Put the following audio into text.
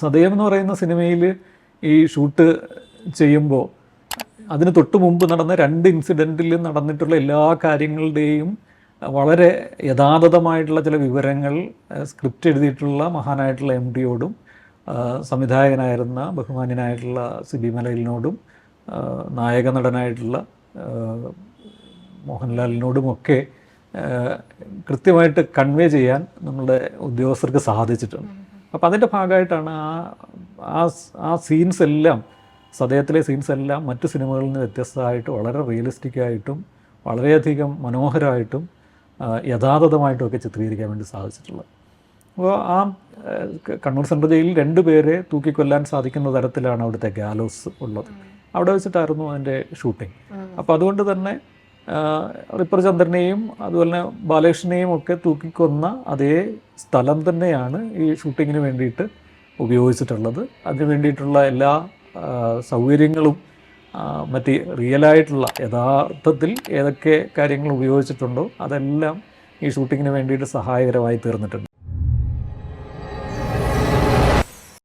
സതയം എന്ന് പറയുന്ന സിനിമയിൽ ഈ ഷൂട്ട് ചെയ്യുമ്പോൾ അതിന് തൊട്ട് മുമ്പ് നടന്ന 2 ഇൻസിഡൻറ്റിൽ നടന്നിട്ടുള്ള എല്ലാ കാര്യങ്ങളുടെയും വളരെ യഥാതഥമായിട്ടുള്ള ചില വിവരങ്ങൾ സ്ക്രിപ്റ്റ് എഴുതിയിട്ടുള്ള മഹാനായിട്ടുള്ള MD-യോടും സംവിധായകനായിരുന്ന ബഹുമാന്യനായിട്ടുള്ള സിബി മലയിലിനോടും നായക നടനായിട്ടുള്ള മോഹൻലാലിനോടുമൊക്കെ കൃത്യമായിട്ട് കൺവേ ചെയ്യാൻ നമ്മളുടെ ഉദ്യോഗസ്ഥർക്ക് സാധിച്ചിട്ടുണ്ട്. അപ്പോൾ അതിൻ്റെ ഭാഗമായിട്ടാണ് ആ സീൻസ് എല്ലാം, സതയത്തിലെ സീൻസ് എല്ലാം മറ്റു സിനിമകളിൽ നിന്ന് വ്യത്യസ്തമായിട്ട് വളരെ റിയലിസ്റ്റിക്കായിട്ടും വളരെയധികം മനോഹരമായിട്ടും യഥാതഥമായിട്ടും ഒക്കെ ചിത്രീകരിക്കാൻ വേണ്ടി സാധിച്ചിട്ടുള്ളത്. അപ്പോൾ ആ കണ്ണൂർ സെൻട്രൽ ജയിലിൽ 2 പേരെ തൂക്കിക്കൊല്ലാൻ സാധിക്കുന്ന തരത്തിലാണ് അവിടുത്തെ ഗാലോസ് ഉള്ളത്. അവിടെ വെച്ചിട്ടായിരുന്നു അതിൻ്റെ ഷൂട്ടിംഗ്. അപ്പോൾ അതുകൊണ്ട് തന്നെ റിപ്പർ ചന്ദ്രനെയും അതുപോലെ തന്നെ ബാലകൃഷ്ണനെയും ഒക്കെ തൂക്കിക്കൊന്ന അതേ സ്ഥലം തന്നെയാണ് ഈ ഷൂട്ടിങ്ങിന് വേണ്ടിയിട്ട് ഉപയോഗിച്ചിട്ടുള്ളത്. അതിന് വേണ്ടിയിട്ടുള്ള എല്ലാ സൗകര്യങ്ങളും മറ്റ് റിയലായിട്ടുള്ള യഥാർത്ഥത്തിൽ ഏതൊക്കെ കാര്യങ്ങൾ ഉപയോഗിച്ചിട്ടുണ്ടോ അതെല്ലാം ഈ ഷൂട്ടിങ്ങിന് വേണ്ടിയിട്ട് സഹായകരമായി തീർന്നിട്ടുണ്ട്.